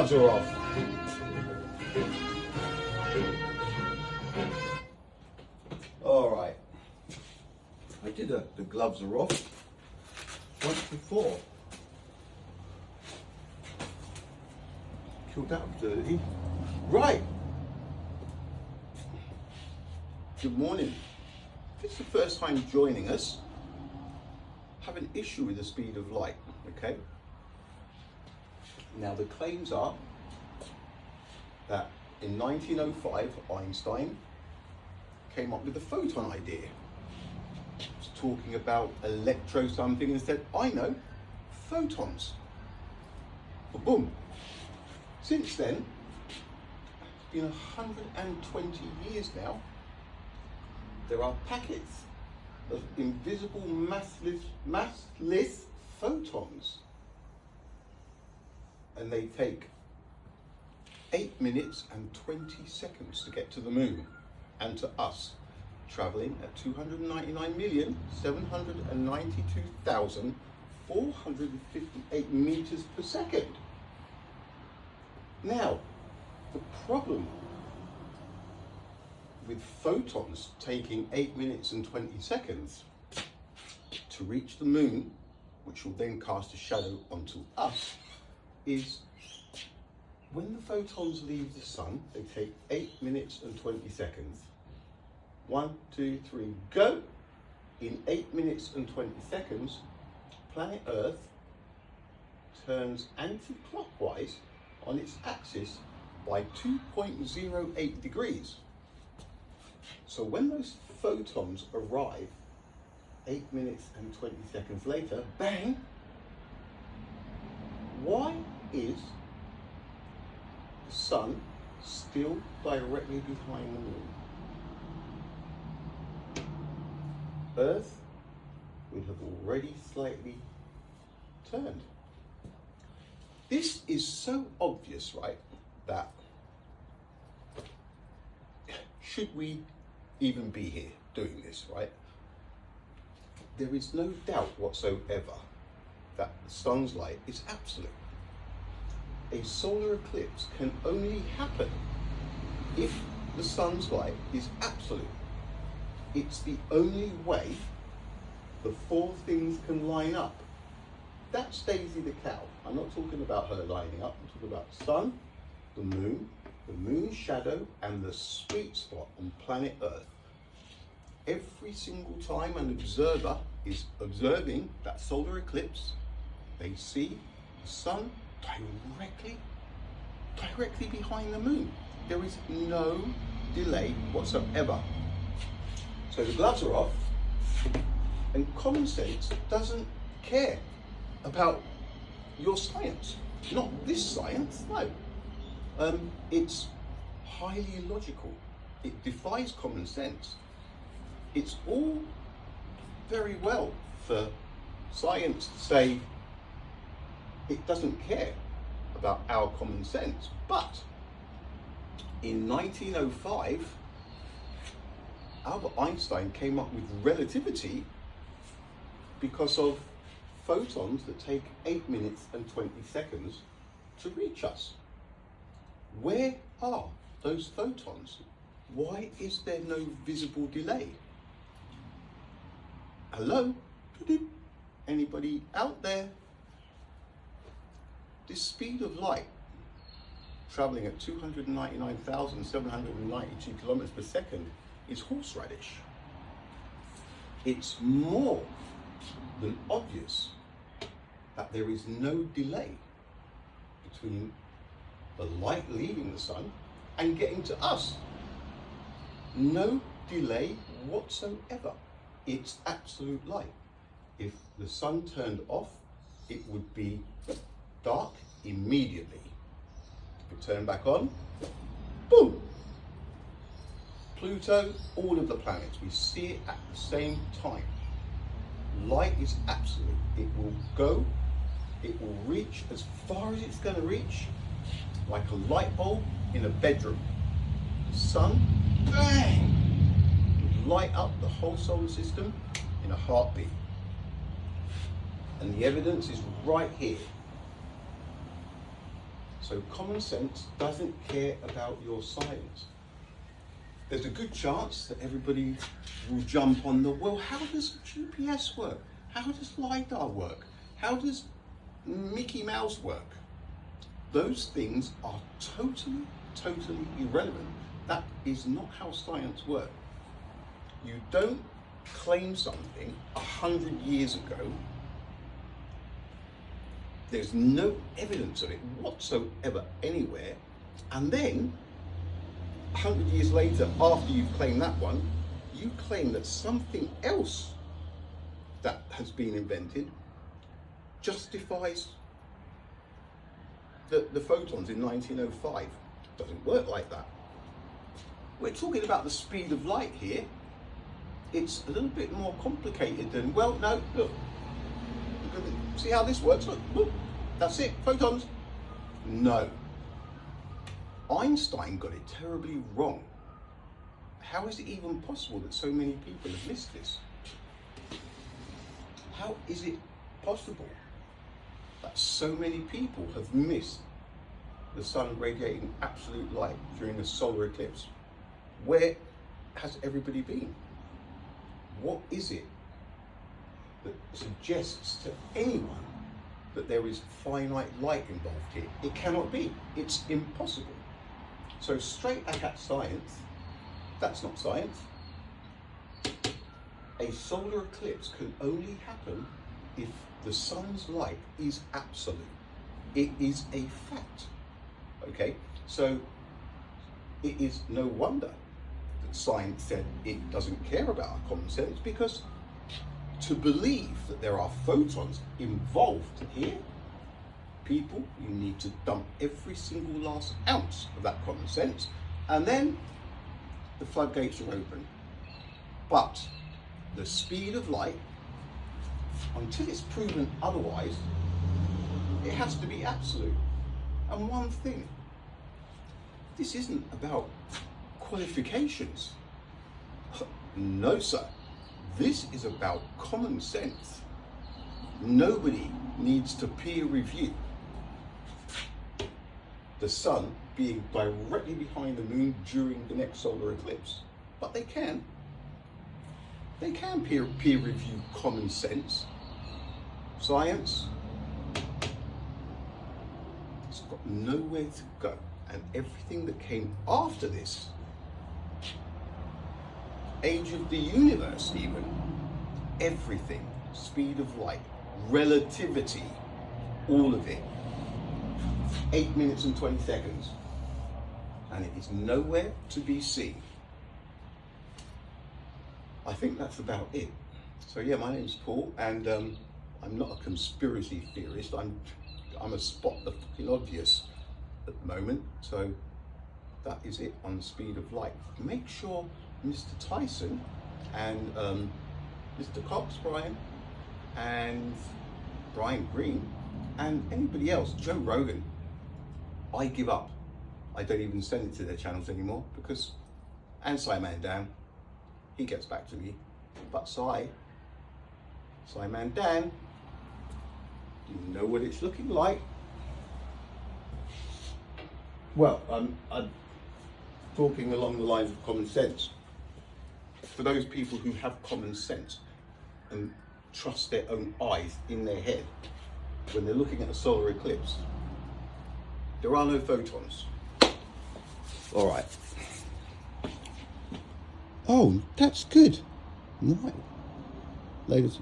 gloves are off. All right. I did the gloves are off once before. Killed that absurdity. Right. Good morning. If it's the first time joining us, I have an issue with the speed of light, okay? Now the claims are that in 1905, Einstein came up with the photon idea. He was talking about electro something and said, I know, photons. But boom. Since then, it's been 120 years now. There are packets of invisible massless photons. And they take 8 minutes and 20 seconds to get to the moon and to us, traveling at 299,792,458 meters per second. Now, the problem with photons taking 8 minutes and 20 seconds to reach the moon, which will then cast a shadow onto us, is when the photons leave the sun, they take 8 minutes and 20 seconds. 1, 2, 3, go! In 8 minutes and 20 seconds, planet Earth turns anti-clockwise on its axis by 2.08 degrees. So when those photons arrive 8 minutes and 20 seconds later, bang! Why is the sun still directly behind the moon? Earth would have already slightly turned. This is so obvious, right, that should we even be here doing this, right? There is no doubt whatsoever that the sun's light is absolute. A solar eclipse can only happen if the sun's light is absolute. It's the only way the four things can line up. That's Daisy the cow. I'm not talking about her lining up. I'm talking about the sun, the moon's shadow, and the sweet spot on planet Earth. Every single time an observer is observing that solar eclipse, they see the sun directly behind the moon. There is no delay whatsoever. So the gloves are off, and common sense doesn't care about your science. Not this science, no. It's highly illogical. It defies common sense. It's all very well for science to say it doesn't care about our common sense, but in 1905, Albert Einstein came up with relativity because of photons that take 8 minutes and 20 seconds to reach us. Where are those photons? Why is there no visible delay? Hello? Anybody out there? This speed of light, traveling at 299,792 kilometers per second, is horseradish. It's more than obvious that there is no delay between the light leaving the sun and getting to us. No delay whatsoever. It's absolute light. If the sun turned off, it would be dark immediately. If it turned back on, boom! Pluto, all of the planets, we see it at the same time. Light is absolute. It will go, it will reach as far as it's going to reach, like a light bulb in a bedroom. The sun, bang, would light up the whole solar system in a heartbeat. And the evidence is right here. So common sense doesn't care about your science. There's a good chance that everybody will jump on the, well, how does GPS work? How does LiDAR work? How does Mickey Mouse work? Those things are totally irrelevant. That is not how science works. You don't claim something 100 years ago. There's no evidence of it whatsoever anywhere. And then 100 years later, after you've claimed that one, you claim that something else that has been invented justifies the photons in 1905. Doesn't work like that. We're talking about the speed of light here. It's a little bit more complicated than, well, no, look, see how this works? Look, that's it, photons. No. Einstein got it terribly wrong. How is it even possible that so many people have missed this? How is it possible that so many people have missed the sun radiating absolute light during a solar eclipse? Where has everybody been? What is it that suggests to anyone that there is finite light involved here? It cannot be. It's impossible. So straight at science, that's not science. A solar eclipse can only happen if the sun's light is absolute. It is a fact. Okay, so it is no wonder that science said it doesn't care about our common sense, because to believe that there are photons involved here, people, you need to dump every single last ounce of that common sense, and then the floodgates are open. But the speed of light, until it's proven otherwise, it has to be absolute. And one thing, this isn't about qualifications. No, sir. This is about common sense. Nobody needs to peer review the sun being directly behind the moon during the next solar eclipse. But they can. They can peer review common sense. Science, it's got nowhere to go. And everything that came after this, age of the universe even, everything, speed of light, relativity, all of it, 8 minutes and 20 seconds. And it is nowhere to be seen. I think that's about it. So yeah, my name's Paul, and I'm not a conspiracy theorist. I'm a spot the fucking obvious at the moment. So that is it on the speed of light. Make sure Mr. Tyson and Mr. Cox, Brian, and Brian Green, and anybody else, Joe Rogan, I give up. I don't even send it to their channels anymore, because, and Simon Dan, he gets back to me, but Simon Dan, you know what it's looking like. Well, I'm talking along the lines of common sense. For those people who have common sense and trust their own eyes in their head, when they're looking at a solar eclipse, there are no photons. All right. Oh, that's good. Right. Ladies.